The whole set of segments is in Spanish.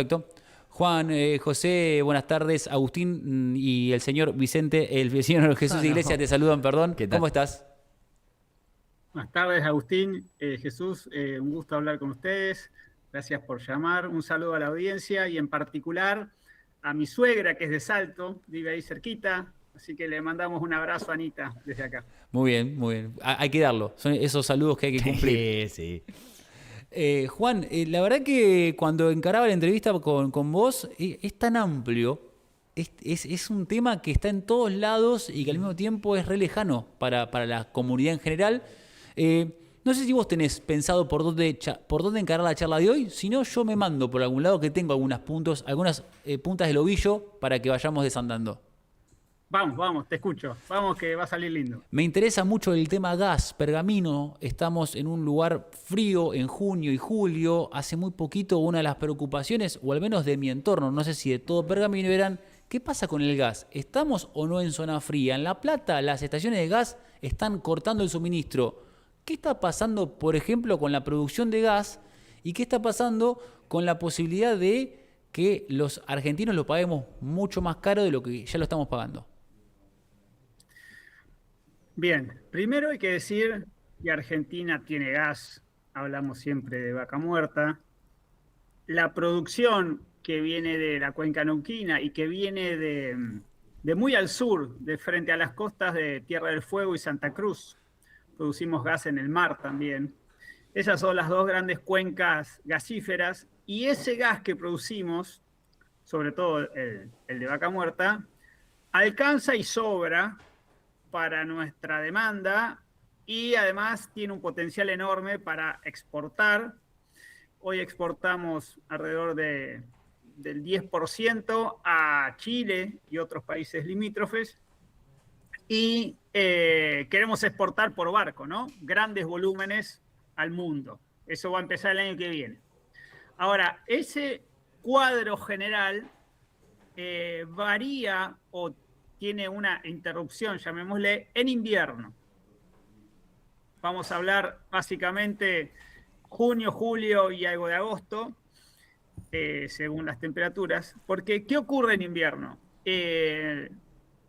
Perfecto. Juan, José, buenas tardes. Agustín y el señor Vicente, el señor Jesús Iglesias No. te saludan, perdón. ¿Qué tal? ¿Cómo estás? Buenas tardes, Agustín, Jesús, un gusto hablar con ustedes. Gracias por llamar. Un saludo a la audiencia y en particular a mi suegra, que es de Salto, vive ahí cerquita. Así que le mandamos un abrazo a Anita desde acá. Muy bien, muy bien. Hay que darlo. Son esos saludos que hay que cumplir. Sí. Juan, la verdad que cuando encaraba la entrevista con vos, es tan amplio. Es un tema que está en todos lados y que al mismo tiempo es re lejano para la comunidad en general. No sé si vos tenés pensado por dónde encarar la charla de hoy. Si no, yo me mando por algún lado que tengo algunas puntas del ovillo para que vayamos desandando. Vamos, vamos, te escucho. Vamos que va a salir lindo. Me interesa mucho el tema gas, Pergamino. Estamos en un lugar frío en junio y julio. Hace muy poquito una de las preocupaciones, o al menos de mi entorno, no sé si de todo Pergamino, eran ¿qué pasa con el gas? ¿Estamos o no en zona fría? En La Plata las estaciones de gas están cortando el suministro. ¿Qué está pasando, por ejemplo, con la producción de gas? ¿Y qué está pasando con la posibilidad de que los argentinos lo paguemos mucho más caro de lo que ya lo estamos pagando? Bien, primero hay que decir que Argentina tiene gas. Hablamos siempre de Vaca Muerta. La producción que viene de la cuenca neuquina y que viene de muy al sur, de frente a las costas de Tierra del Fuego y Santa Cruz. Producimos gas en el mar también. Esas son las dos grandes cuencas gasíferas y ese gas que producimos, sobre todo el de Vaca Muerta, alcanza y sobra para nuestra demanda y además tiene un potencial enorme para exportar. Hoy exportamos alrededor del 10% a Chile y otros países limítrofes y queremos exportar por barco, ¿no? Grandes volúmenes al mundo. Eso va a empezar el año que viene. Ahora, ese cuadro general varía o tiene una interrupción, llamémosle, en invierno. Vamos a hablar básicamente junio, julio y algo de agosto, según las temperaturas. Porque, ¿qué ocurre en invierno?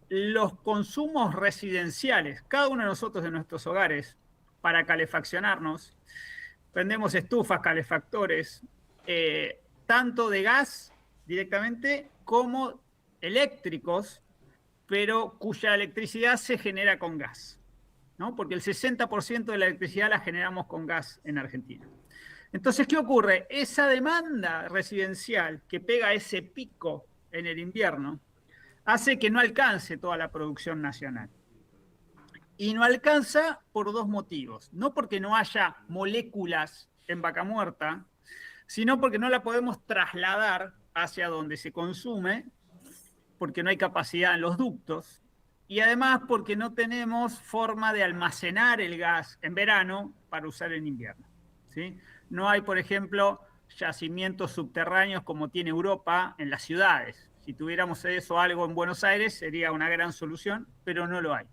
Los consumos residenciales, cada uno de nosotros en nuestros hogares, para calefaccionarnos, prendemos estufas, calefactores, tanto de gas directamente como eléctricos, pero cuya electricidad se genera con gas, ¿no? Porque el 60% de la electricidad la generamos con gas en Argentina. Entonces, ¿qué ocurre? Esa demanda residencial que pega ese pico en el invierno hace que no alcance toda la producción nacional. Y no alcanza por dos motivos. No porque no haya moléculas en Vaca Muerta, sino porque no la podemos trasladar hacia donde se consume, porque no hay capacidad en los ductos, y además porque no tenemos forma de almacenar el gas en verano para usar en invierno. ¿Sí? No hay, por ejemplo, yacimientos subterráneos como tiene Europa en las ciudades. Si tuviéramos eso algo en Buenos Aires sería una gran solución, pero no lo hay.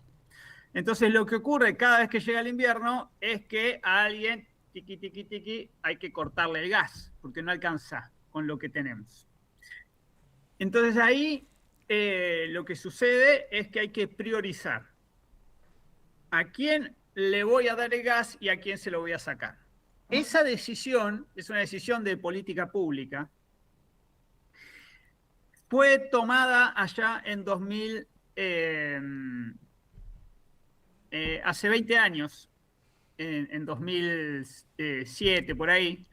Entonces lo que ocurre cada vez que llega el invierno es que a alguien, tiqui, tiqui, tiqui, hay que cortarle el gas, porque no alcanza con lo que tenemos. Entonces ahí lo que sucede es que hay que priorizar a quién le voy a dar el gas y a quién se lo voy a sacar. Esa decisión es una decisión de política pública. Fue tomada allá en 2000, hace 20 años, en 2007, por ahí,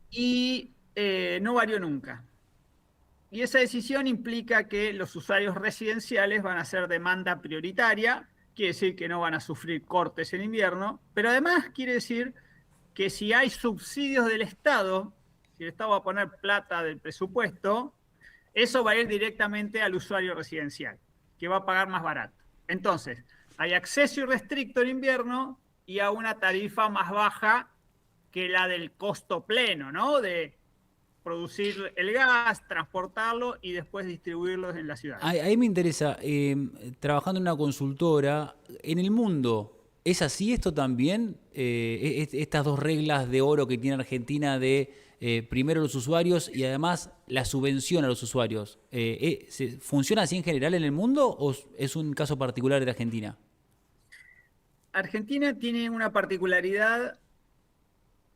y no varió nunca. Y esa decisión implica que los usuarios residenciales van a ser demanda prioritaria, quiere decir que no van a sufrir cortes en invierno, pero además quiere decir que si hay subsidios del Estado, si el Estado va a poner plata del presupuesto, eso va a ir directamente al usuario residencial, que va a pagar más barato. Entonces, hay acceso irrestricto en invierno y a una tarifa más baja que la del costo pleno, ¿no? De producir el gas, transportarlo y después distribuirlo en las ciudades. Ahí me interesa, trabajando en una consultora, en el mundo, ¿es así esto también? Estas dos reglas de oro que tiene Argentina de primero los usuarios y además la subvención a los usuarios. ¿Funciona así en general en el mundo o es un caso particular de Argentina? Argentina tiene una particularidad,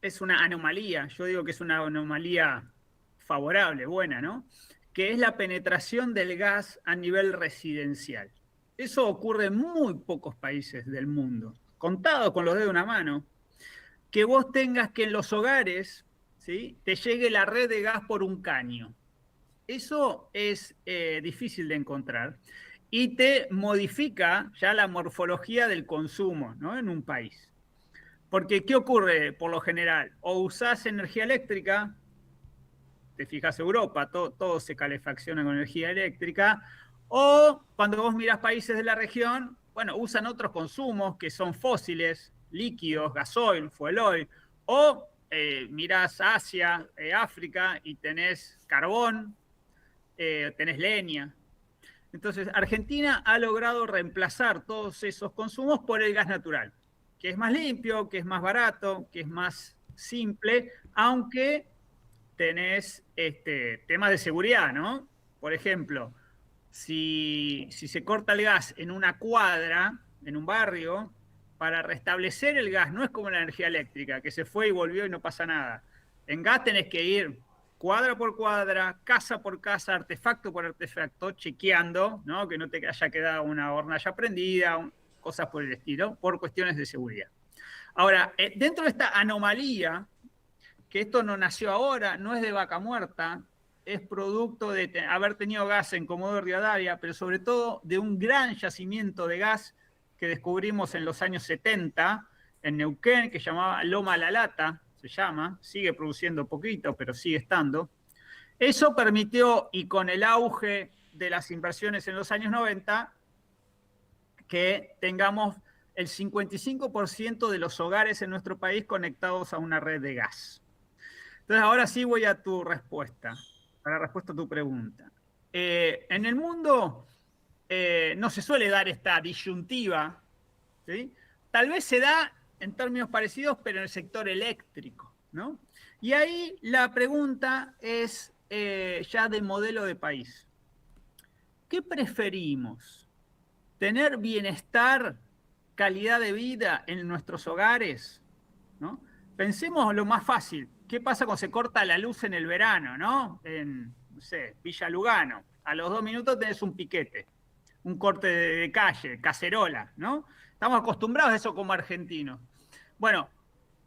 es una anomalía, yo digo que es una anomalía favorable, buena, ¿no? Que es la penetración del gas a nivel residencial. Eso ocurre en muy pocos países del mundo, contado con los dedos de una mano, que vos tengas que en los hogares, ¿sí?, te llegue la red de gas por un caño. Eso es difícil de encontrar y te modifica ya la morfología del consumo, ¿no?, en un país. Porque, ¿qué ocurre por lo general? O usás energía eléctrica, te fijas Europa, todo se calefacciona con energía eléctrica, o cuando vos mirás países de la región, bueno, usan otros consumos que son fósiles, líquidos, gasoil, fuel oil, o mirás Asia, África, y tenés carbón, tenés leña. Entonces, Argentina ha logrado reemplazar todos esos consumos por el gas natural, que es más limpio, que es más barato, que es más simple, aunque tenés temas de seguridad, ¿no? Por ejemplo, si se corta el gas en una cuadra, en un barrio, para restablecer el gas, no es como la energía eléctrica, que se fue y volvió y no pasa nada. En gas tenés que ir cuadra por cuadra, casa por casa, artefacto por artefacto, chequeando, ¿no?, que no te haya quedado una hornalla prendida, cosas por el estilo, por cuestiones de seguridad. Ahora, dentro de esta anomalía, que esto no nació ahora, no es de vaca muerta, es producto de haber tenido gas en Comodoro Rivadavia, pero sobre todo de un gran yacimiento de gas que descubrimos en los años 70 en Neuquén, que se llamaba Loma La Lata, se llama, sigue produciendo poquito, pero sigue estando. Eso permitió, y con el auge de las inversiones en los años 90, que tengamos el 55% de los hogares en nuestro país conectados a una red de gas. Entonces, ahora sí voy a tu respuesta, a la respuesta a tu pregunta. En el mundo no se suele dar esta disyuntiva, ¿sí? Tal vez se da en términos parecidos, pero en el sector eléctrico, ¿no? Y ahí la pregunta es ya de modelo de país. ¿Qué preferimos? ¿Tener bienestar, calidad de vida en nuestros hogares, ¿no? Pensemos lo más fácil. ¿Qué pasa cuando se corta la luz en el verano, ¿no? En, no sé, Villa Lugano. A los 2 minutos tenés un piquete, un corte de calle, cacerola, ¿no? Estamos acostumbrados a eso como argentinos. Bueno,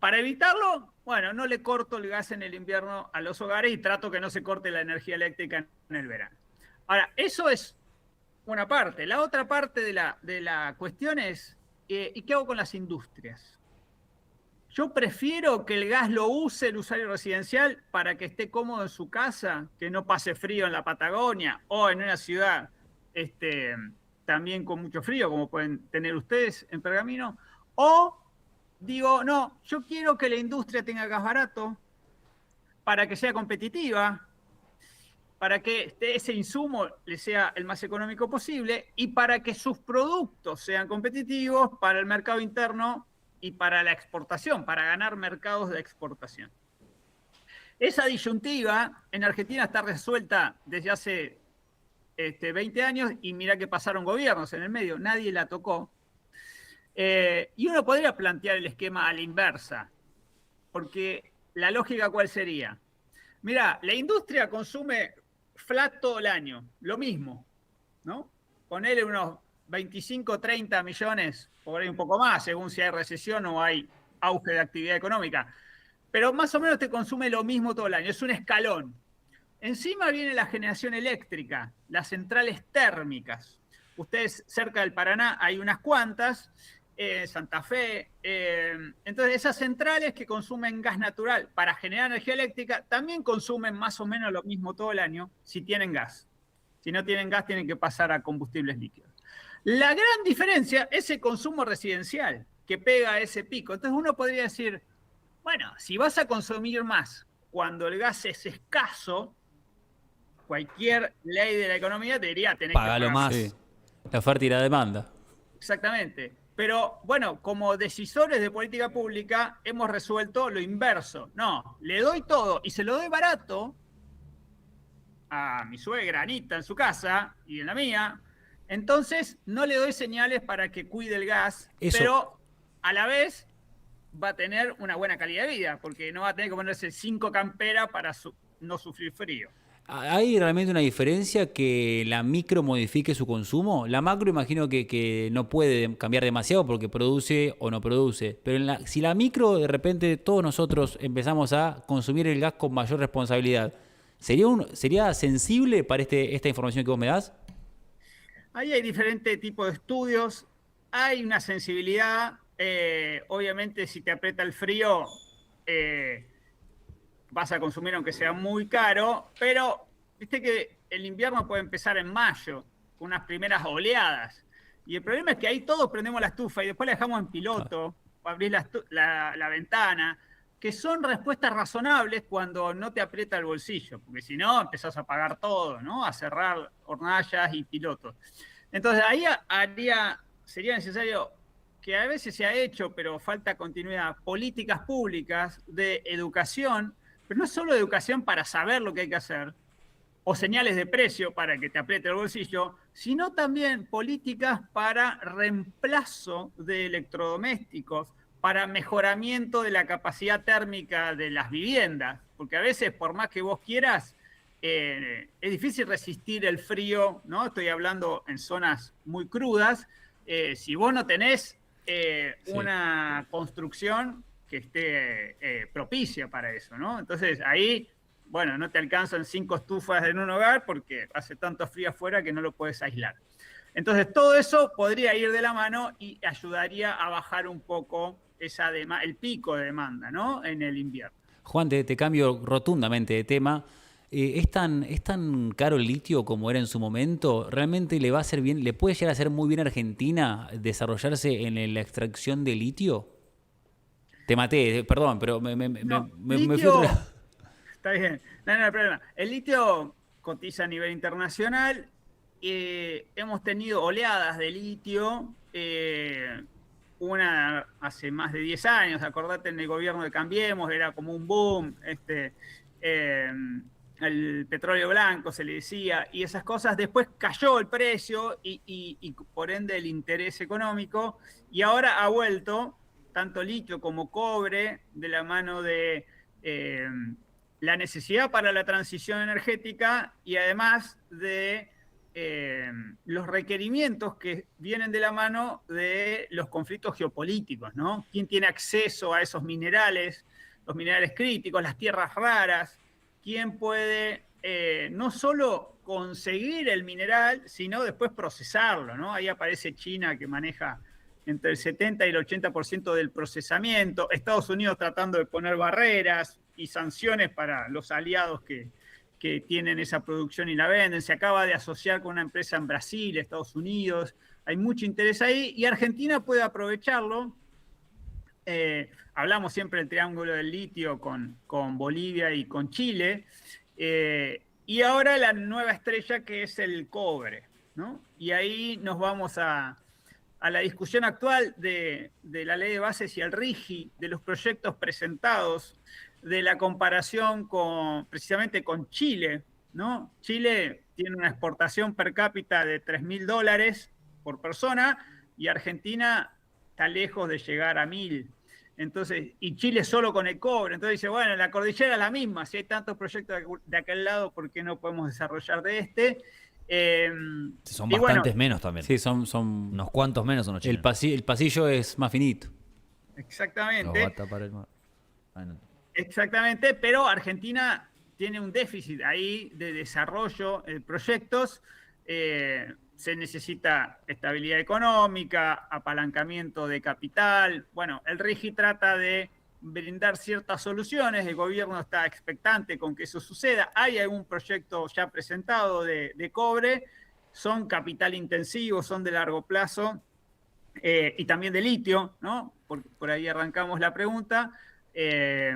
para evitarlo, bueno, no le corto el gas en el invierno a los hogares y trato que no se corte la energía eléctrica en el verano. Ahora, eso es una parte. La otra parte de la cuestión es, ¿y qué hago con las industrias? Yo prefiero que el gas lo use el usuario residencial para que esté cómodo en su casa, que no pase frío en la Patagonia o en una ciudad también con mucho frío, como pueden tener ustedes en Pergamino. O digo, no, yo quiero que la industria tenga gas barato para que sea competitiva, para que ese insumo le sea el más económico posible y para que sus productos sean competitivos para el mercado interno y para la exportación, para ganar mercados de exportación. Esa disyuntiva en Argentina está resuelta desde hace 20 años y mira que pasaron gobiernos en el medio, nadie la tocó. Y uno podría plantear el esquema a la inversa, porque la lógica ¿cuál sería? Mira, la industria consume flat todo el año, lo mismo, ¿no? Ponele unos 25, 30 millones, por ahí un poco más, según si hay recesión o hay auge de actividad económica. Pero más o menos te consume lo mismo todo el año, es un escalón. Encima viene la generación eléctrica, las centrales térmicas. Ustedes cerca del Paraná hay unas cuantas, Santa Fe. Entonces esas centrales que consumen gas natural para generar energía eléctrica también consumen más o menos lo mismo todo el año si tienen gas. Si no tienen gas tienen que pasar a combustibles líquidos. La gran diferencia es el consumo residencial que pega a ese pico. Entonces uno podría decir, bueno, si vas a consumir más cuando el gas es escaso, cualquier ley de la economía te diría tenés Págalo que pagar más. Sí. La oferta y la demanda. Exactamente. Pero bueno, como decisores de política pública hemos resuelto lo inverso. No, le doy todo y se lo doy barato a mi suegra Anita en su casa y en la mía. Entonces no le doy señales para que cuide el gas, Eso, pero a la vez va a tener una buena calidad de vida, porque no va a tener que ponerse 5 camperas para no sufrir frío. ¿hay realmente una diferencia que la micro modifique su consumo? La macro imagino que no puede cambiar demasiado porque produce o no produce. Pero si la micro de repente todos nosotros empezamos a consumir el gas con mayor responsabilidad, ¿sería sensible para esta información que vos me das? Ahí hay diferentes tipos de estudios, hay una sensibilidad, obviamente si te aprieta el frío, eh, vas a consumir aunque sea muy caro, pero viste que el invierno puede empezar en mayo, con unas primeras oleadas. Y el problema es que ahí todos prendemos la estufa y después la dejamos en Claro. piloto, o abrís la ventana, que son respuestas razonables cuando no te aprieta el bolsillo, porque si no empezás a pagar todo, ¿no? A cerrar hornallas y pilotos. Entonces ahí sería necesario, que a veces se ha hecho, pero falta continuidad, políticas públicas de educación, pero no solo educación para saber lo que hay que hacer, o señales de precio para que te apriete el bolsillo, sino también políticas para reemplazo de electrodomésticos, para mejoramiento de la capacidad térmica de las viviendas, porque a veces, por más que vos quieras, es difícil resistir el frío, ¿no? Estoy hablando en zonas muy crudas. Si vos no tenés Sí. una construcción que esté propicia para eso, ¿no? Entonces ahí, bueno, no te alcanzan 5 estufas en un hogar porque hace tanto frío afuera que no lo puedes aislar. Entonces todo eso podría ir de la mano y ayudaría a bajar un poco el pico de demanda, ¿no? En el invierno. Juan, te cambio rotundamente de tema. ¿Es tan caro el litio como era en su momento? ¿Realmente le va a hacer bien, le puede llegar a hacer muy bien a Argentina desarrollarse en la extracción de litio? Te maté, perdón, pero No, me fui a otro lado. litio, está bien, no hay problema. El litio cotiza a nivel internacional. Hemos tenido oleadas de litio, una hace más de 10 años, acordate en el gobierno de Cambiemos, era como un boom, eh, el petróleo blanco se le decía, y esas cosas. Después cayó el precio y por ende el interés económico, y ahora ha vuelto tanto litio como cobre de la mano de la necesidad para la transición energética y además de los requerimientos que vienen de la mano de los conflictos geopolíticos, ¿no? ¿Quién tiene acceso a esos minerales, los minerales críticos, las tierras raras? ¿Quién puede no solo conseguir el mineral, sino después procesarlo, ¿no? Ahí aparece China, que maneja entre el 70 y el 80% del procesamiento, Estados Unidos tratando de poner barreras y sanciones para los aliados que tienen esa producción y la venden. Se acaba de asociar con una empresa en Brasil, Estados Unidos. Hay mucho interés ahí y Argentina puede aprovecharlo. Hablamos siempre del triángulo del litio con Bolivia y con Chile. Y ahora la nueva estrella que es el cobre, ¿no? Y ahí nos vamos a la discusión actual de la ley de bases y el RIGI, de los proyectos presentados, de la comparación precisamente con Chile, ¿no? Chile tiene una exportación per cápita de $3.000 por persona y Argentina está lejos de llegar a 1.000. Entonces, y Chile solo con el cobre. Entonces dice, bueno, la cordillera es la misma. Si hay tantos proyectos de aquel lado, ¿por qué no podemos desarrollar de este? Eh, Son y bueno, bastantes menos también. Sí, son. Unos cuantos menos son los chilenos. El pasillo es más finito. Los va a exactamente. tapar el mar. Ah, no. Exactamente, pero Argentina tiene un déficit ahí de desarrollo de proyectos. Se necesita estabilidad económica, apalancamiento de capital. Bueno, el RIGI trata de brindar ciertas soluciones. El gobierno está expectante con que eso suceda. Hay algún proyecto ya presentado de cobre. Son capital intensivos, son de largo plazo. Y también de litio, ¿no? Por ahí arrancamos la pregunta. Eh,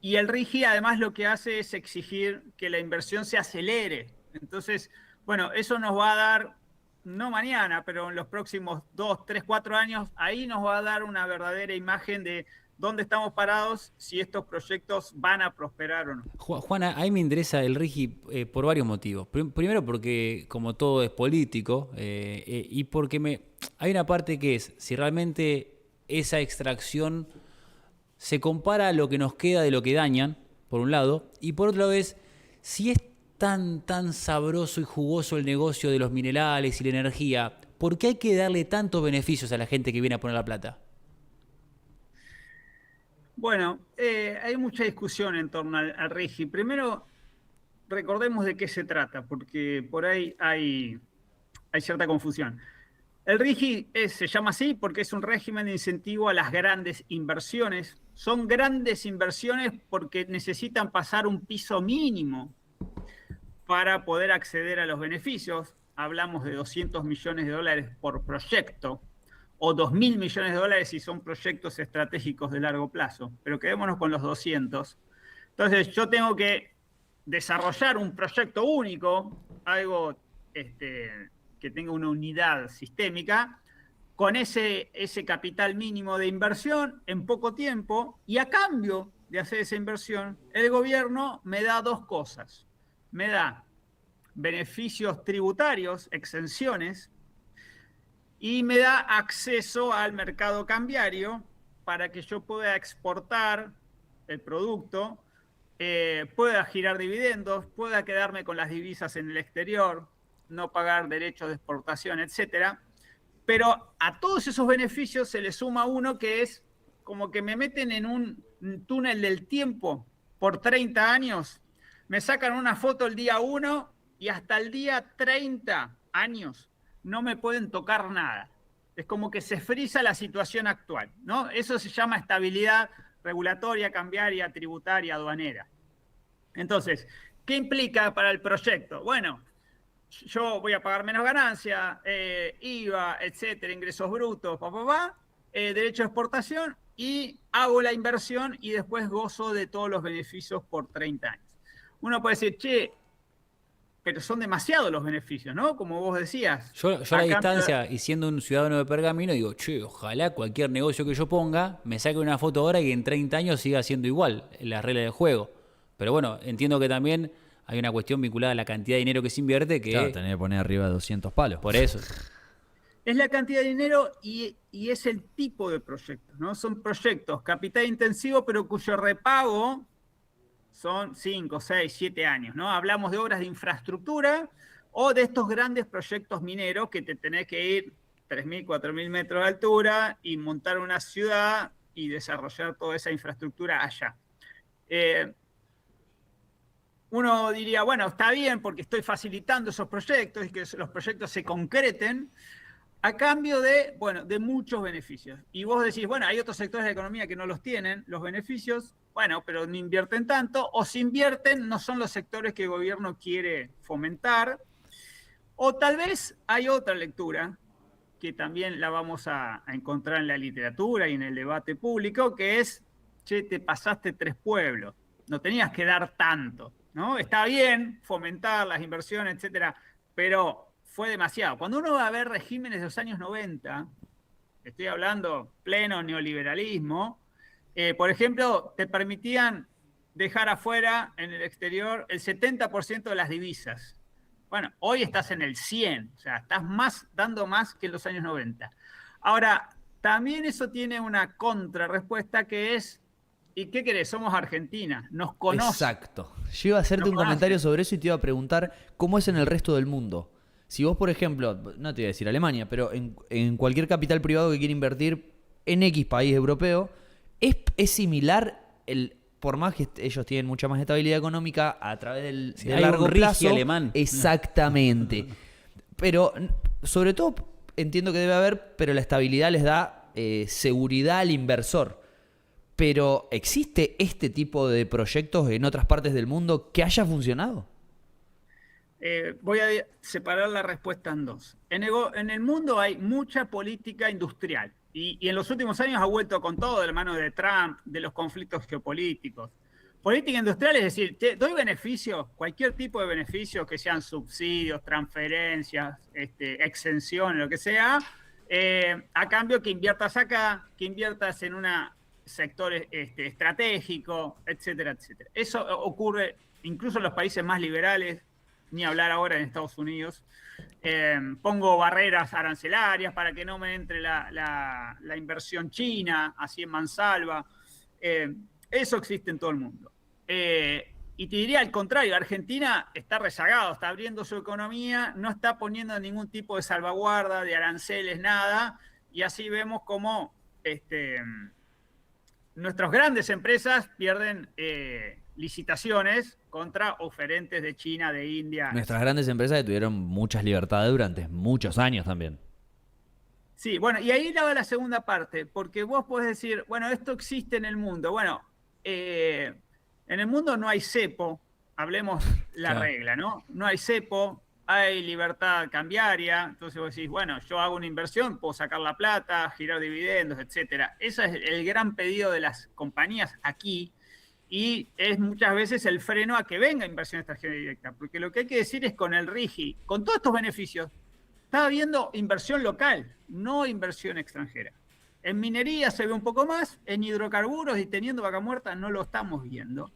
y el RIGI además lo que hace es exigir que la inversión se acelere. Entonces, bueno, eso nos va a dar no mañana, pero en los próximos 2, 3, 4 años, ahí nos va a dar una verdadera imagen de dónde estamos parados, si estos proyectos van a prosperar o no. Juana, ahí me interesa el RIGI por varios motivos. Primero porque como todo es político y porque hay una parte que es si realmente esa extracción se compara a lo que nos queda de lo que dañan, por un lado, y por otro lado es si es tan sabroso y jugoso el negocio de los minerales y la energía, ¿por qué hay que darle tantos beneficios a la gente que viene a poner la plata? Bueno, hay mucha discusión en torno al RIGI. Primero, recordemos de qué se trata, porque por ahí hay cierta confusión. El RIGI se llama así porque es un régimen de incentivo a las grandes inversiones. Son grandes inversiones porque necesitan pasar un piso mínimo para poder acceder a los beneficios. Hablamos de 200 millones de dólares por proyecto, o 2.000 millones de dólares si son proyectos estratégicos de largo plazo, pero quedémonos con los 200. Entonces yo tengo que desarrollar un proyecto único, algo que tenga una unidad sistémica, con ese capital mínimo de inversión en poco tiempo, y a cambio de hacer esa inversión, el gobierno me da dos cosas. Me da beneficios tributarios, exenciones, y me da acceso al mercado cambiario para que yo pueda exportar el producto, pueda girar dividendos, pueda quedarme con las divisas en el exterior, no pagar derechos de exportación, etc. Pero a todos esos beneficios se le suma uno que es como que me meten en un túnel del tiempo por 30 años, me sacan una foto el día 1 y hasta el día 30 años no me pueden tocar nada. Es como que se frisa la situación actual, ¿no? Eso se llama estabilidad regulatoria, cambiaria, tributaria, aduanera. Entonces, ¿qué implica para el proyecto? Bueno, yo voy a pagar menos ganancia, IVA, etcétera, ingresos brutos, derecho de exportación, y hago la inversión y después gozo de todos los beneficios por 30 años. Uno puede decir, che, pero son demasiados los beneficios, ¿no? Como vos decías. Yo a la distancia, y siendo un ciudadano de Pergamino, digo, che, ojalá cualquier negocio que yo ponga me saque una foto ahora y en 30 años siga siendo igual la regla del juego. Pero bueno, entiendo que también hay una cuestión vinculada a la cantidad de dinero que se invierte que... Claro, tenés que poner arriba de 200 palos. Por eso. Es la cantidad de dinero y es el tipo de proyectos, ¿no? Son proyectos capital intensivo, pero cuyo repago son 5, 6, 7 años, ¿no? Hablamos de obras de infraestructura o de estos grandes proyectos mineros que te tenés que ir 3.000, 4.000 metros de altura y montar una ciudad y desarrollar toda esa infraestructura allá. Uno diría, bueno, está bien porque estoy facilitando esos proyectos y que los proyectos se concreten a cambio de, bueno, de muchos beneficios. Y vos decís, bueno, hay otros sectores de la economía que no los tienen, los beneficios, bueno, pero no invierten tanto, o si invierten no son los sectores que el gobierno quiere fomentar, o tal vez hay otra lectura que también la vamos a encontrar en la literatura y en el debate público, que es, che, te pasaste 3 pueblos, no tenías que dar tanto, ¿no? Está bien fomentar las inversiones, etcétera, pero fue demasiado. Cuando uno va a ver regímenes de los años 90, estoy hablando pleno neoliberalismo, por ejemplo, te permitían dejar afuera en el exterior el 70% de las divisas. Bueno, hoy estás en el 100%, o sea, estás dando más que en los años 90. Ahora, también eso tiene una contrarrespuesta que es, ¿y qué querés? Somos Argentina, nos conocen. Exacto. Yo iba a hacerte un comentario sobre eso y te iba a preguntar cómo es en el resto del mundo. Si vos, por ejemplo, no te voy a decir Alemania, pero en cualquier capital privado que quiera invertir en X país europeo, es similar, por más que ellos tienen mucha más estabilidad económica a través del largo plazo. Alemán. Exactamente. Pero, sobre todo, entiendo que debe haber, pero la estabilidad les da seguridad al inversor. Pero, ¿existe este tipo de proyectos en otras partes del mundo que haya funcionado? Voy a separar la respuesta en dos. En el mundo hay mucha política industrial y en los últimos años ha vuelto con todo de la mano de Trump, de los conflictos geopolíticos. Política industrial es decir, te doy beneficios, cualquier tipo de beneficios, que sean subsidios, transferencias, exenciones, lo que sea, a cambio que inviertas acá, que inviertas en un sector estratégico, etcétera, etcétera. Eso ocurre incluso en los países más liberales, ni hablar ahora en Estados Unidos. Pongo barreras arancelarias para que no me entre la inversión china, así en mansalva. Eso existe en todo el mundo. Y te diría al contrario, Argentina está rezagado, está abriendo su economía, no está poniendo ningún tipo de salvaguarda, de aranceles, nada, y así vemos cómo nuestras grandes empresas pierden licitaciones contra oferentes de China, de India. Nuestras grandes empresas que tuvieron muchas libertades durante muchos años también. Sí, bueno, y ahí va la segunda parte, porque vos podés decir, bueno, esto existe en el mundo. Bueno, en el mundo no hay cepo, hablemos la Claro. regla, ¿no? No hay cepo, hay libertad cambiaria, entonces vos decís, bueno, yo hago una inversión, puedo sacar la plata, girar dividendos, etcétera. Ese es el gran pedido de las compañías aquí y es muchas veces el freno a que venga inversión extranjera directa, porque lo que hay que decir es con el RIGI, con todos estos beneficios, está habiendo inversión local, no inversión extranjera. En minería se ve un poco más, en hidrocarburos y teniendo vaca muerta no lo estamos viendo.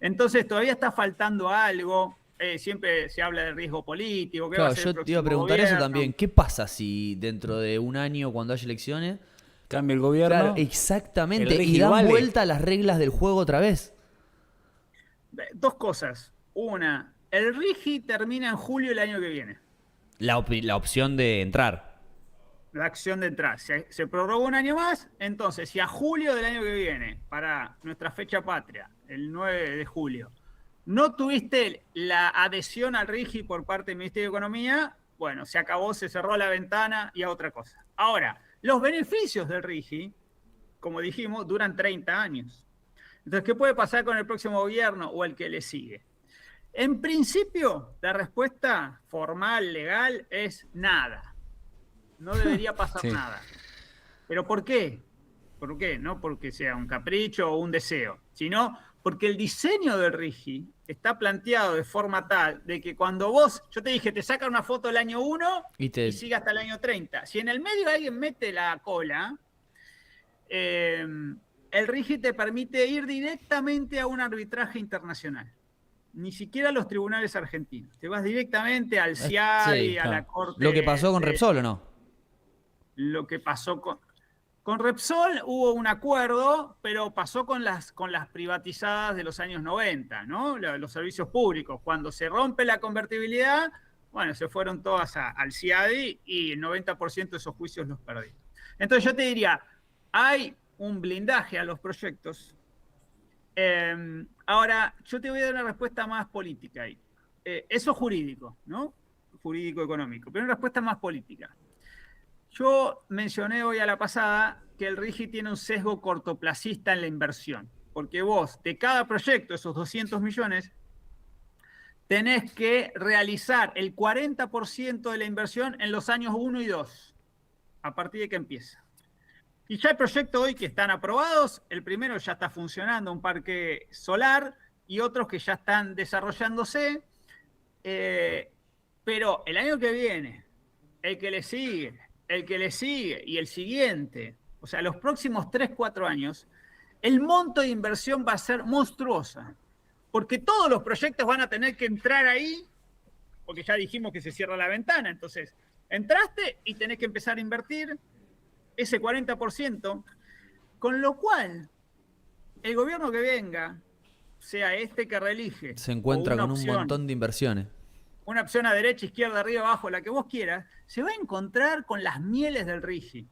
Entonces todavía está faltando algo, siempre se habla de riesgo político. ¿Qué va a Claro, hacer el yo te iba a próximo preguntar eso gobierno? también. ¿Qué pasa si dentro de un año, cuando haya elecciones, Cambia el gobierno. claro, exactamente, el y RIGI dan vale. vuelta a las reglas del juego otra vez? Dos cosas. Una, el RIGI termina en julio del año que viene. La opción de entrar. La acción de entrar. Se prorroga un año más, entonces si a julio del año que viene, para nuestra fecha patria, el 9 de julio, no tuviste la adhesión al RIGI por parte del Ministerio de Economía, bueno, se acabó, se cerró la ventana y a otra cosa. Ahora, los beneficios del RIGI, como dijimos, duran 30 años. Entonces, ¿qué puede pasar con el próximo gobierno o el que le sigue? En principio, la respuesta formal, legal, es nada. No debería pasar Sí. nada. ¿Pero por qué? ¿Por qué? No porque sea un capricho o un deseo, sino porque el diseño del RIGI está planteado de forma tal de que cuando vos, yo te dije, te saca una foto del año 1 y sigue hasta el año 30. Si en el medio alguien mete la cola, el RIGI te permite ir directamente a un arbitraje internacional. Ni siquiera a los tribunales argentinos. Te vas directamente al CIADI, Sí, a claro. la Corte. Lo que pasó con Repsol, ¿o no? Lo que pasó con Repsol, hubo un acuerdo, pero pasó con las privatizadas de los años 90, ¿no? Los servicios públicos. Cuando se rompe la convertibilidad, bueno, se fueron todas al CIADI y el 90% de esos juicios los perdí. Entonces yo te diría, hay un blindaje a los proyectos. Ahora, yo te voy a dar una respuesta más política ahí. Eso es jurídico, ¿no? Jurídico-económico, pero una respuesta más política. Yo mencioné hoy a la pasada que el RIGI tiene un sesgo cortoplacista en la inversión, porque vos, de cada proyecto, esos 200 millones, tenés que realizar el 40% de la inversión en los años 1 y 2, a partir de que empieza. Y ya el proyecto hoy que están aprobados, el primero ya está funcionando, un parque solar, y otros que ya están desarrollándose, pero el año que viene, el que le sigue y el siguiente, o sea, los próximos 3, 4 años, el monto de inversión va a ser monstruosa, porque todos los proyectos van a tener que entrar ahí, porque ya dijimos que se cierra la ventana, entonces entraste y tenés que empezar a invertir ese 40%, con lo cual el gobierno que venga, sea este que reelige, Se encuentra o una con un opción, montón de inversiones. una opción a derecha, izquierda, arriba, abajo, la que vos quieras, se va a encontrar con las mieles del RIGI,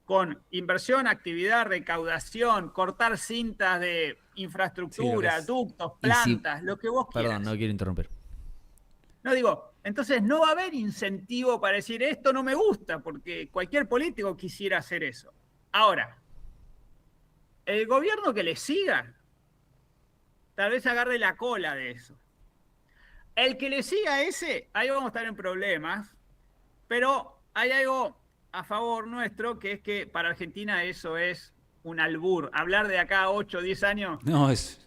con inversión, actividad, recaudación, cortar cintas de infraestructura, Sí, ductos, Y si- plantas, lo que vos quieras. Perdón, no quiero interrumpir. No digo, entonces no va a haber incentivo para decir esto no me gusta, porque cualquier político quisiera hacer eso. Ahora, el gobierno que le siga, tal vez agarre la cola de eso. El que le siga a ese, ahí vamos a estar en problemas, pero hay algo a favor nuestro, que es que para Argentina eso es un albur. Hablar de acá a 8 o 10 años, No, es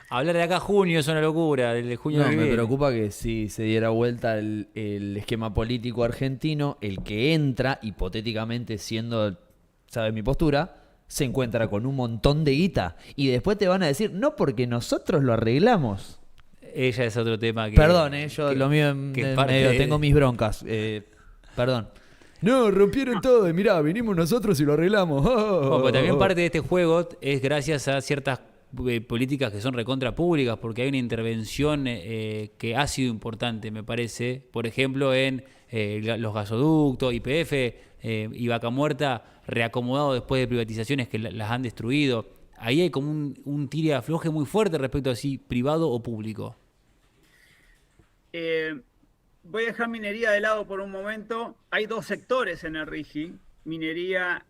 Hablar de acá a junio es una locura, el de junio No, que me viene. preocupa que si se diera vuelta el esquema político argentino, el que entra, hipotéticamente siendo, ¿sabes mi postura? Se encuentra con un montón de guita. Y después te van a decir, no porque nosotros lo arreglamos. Ella es otro tema que... Perdón, yo que- lo mío que es en parte medio, de- tengo mis broncas. Perdón. No, rompieron todo. Y mirá, vinimos nosotros y lo arreglamos. Bueno, pero también parte de este juego es gracias a ciertas políticas que son recontra públicas, porque hay una intervención que ha sido importante, me parece. Por ejemplo, en los gasoductos, YPF, y Vaca Muerta, reacomodado después de privatizaciones que las han destruido. Ahí hay como un tire y afloje muy fuerte respecto a si privado o público. Voy a dejar minería de lado por un momento. Hay dos sectores en el RIGI, minería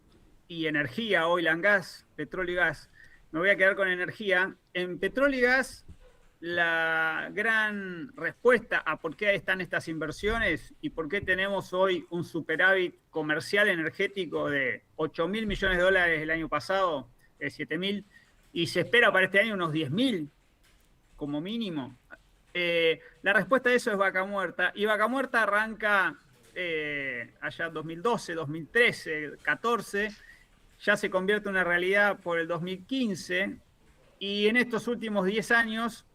y energía, oil and gas, petróleo y gas. Me voy a quedar con energía. En petróleo y gas, la gran respuesta a por qué están estas inversiones y por qué tenemos hoy un superávit comercial energético de 8.000 millones de dólares el año pasado, 7.000, y se espera para este año unos 10.000 como mínimo. La respuesta a eso es Vaca Muerta, y Vaca Muerta arranca allá 2012, 2013, 14, ya se convierte en una realidad por el 2015, y en estos últimos 10 años,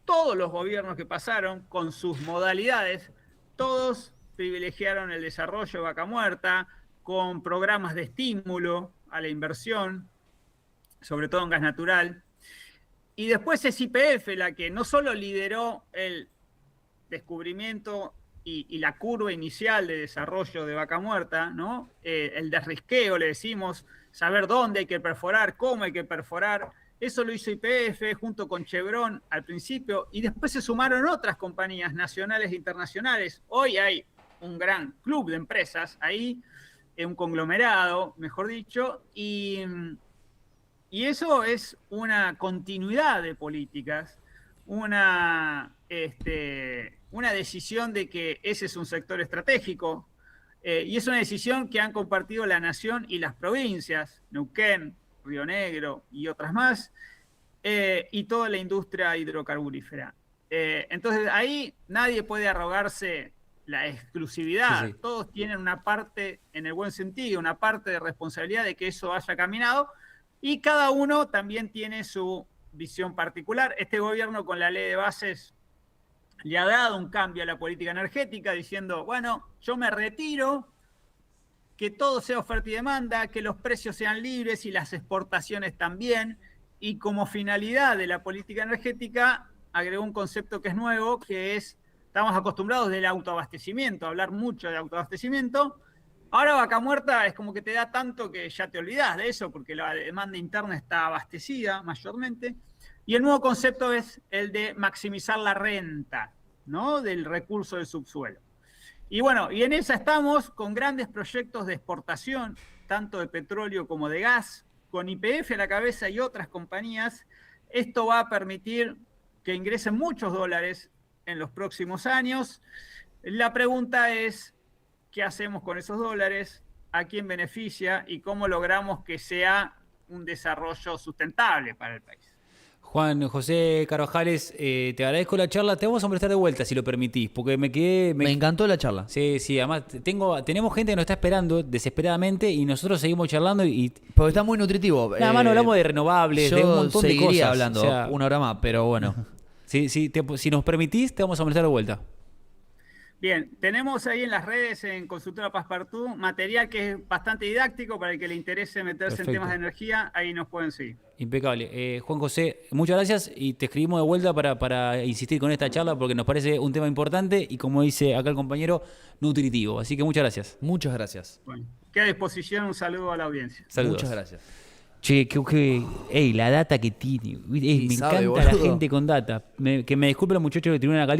todos los gobiernos que pasaron, con sus modalidades, todos privilegiaron el desarrollo de Vaca Muerta, con programas de estímulo a la inversión, sobre todo en gas natural. Y después es YPF la que no solo lideró el descubrimiento y la curva inicial de desarrollo de Vaca Muerta, ¿no? El desrisqueo, le decimos, saber dónde hay que perforar, cómo hay que perforar. Eso lo hizo YPF junto con Chevron al principio, y después se sumaron otras compañías nacionales e internacionales. Hoy hay un gran club de empresas ahí, un conglomerado, mejor dicho, y eso es una continuidad de políticas, una decisión de que ese es un sector estratégico, y es una decisión que han compartido la nación y las provincias, Neuquén, Río Negro y otras más, y toda la industria hidrocarburífera. Entonces ahí nadie puede arrogarse la exclusividad. Sí, sí. Todos tienen una parte, en el buen sentido, una parte de responsabilidad de que eso haya caminado, y cada uno también tiene su visión particular. Este gobierno con la ley de bases le ha dado un cambio a la política energética diciendo, bueno, yo me retiro, que todo sea oferta y demanda, que los precios sean libres y las exportaciones también, y como finalidad de la política energética agregó un concepto que es nuevo, que es, estamos acostumbrados del autoabastecimiento, a hablar mucho de autoabastecimiento. Ahora Vaca Muerta es como que te da tanto que ya te olvidás de eso, porque la demanda interna está abastecida mayormente. Y el nuevo concepto es el de maximizar la renta, ¿no? Del recurso del subsuelo. Y bueno, y en esa estamos con grandes proyectos de exportación, tanto de petróleo como de gas, con YPF a la cabeza y otras compañías. Esto va a permitir que ingresen muchos dólares en los próximos años. La pregunta es, ¿qué hacemos con esos dólares? ¿A quién beneficia? ¿Y cómo logramos que sea un desarrollo sustentable para el país? Juan José Carvajales, te agradezco la charla. Te vamos a prestar de vuelta, si lo permitís, porque me quedé... Me encantó la charla. Sí, sí, además tenemos gente que nos está esperando desesperadamente y nosotros seguimos charlando y Porque está muy nutritivo. nada más no hablamos de renovables, de un montón de cosas. Hablando O sea, una hora más, pero bueno. si nos permitís, te vamos a prestar de vuelta. Bien, tenemos ahí en las redes, en Consultora Passepartout, material que es bastante didáctico para el que le interese meterse Perfecto. en temas de energía, ahí nos pueden seguir. Impecable. Juan José, muchas gracias y te escribimos de vuelta para insistir con esta charla porque nos parece un tema importante y, como dice acá el compañero, nutritivo. Así que muchas gracias. Muchas gracias. Bueno, queda a disposición, un saludo a la audiencia. Saludos. Muchas gracias. Che, la data que tiene. Me sabe, encanta la boludo. gente con data. Que me disculpe los muchachos que tienen una calidad.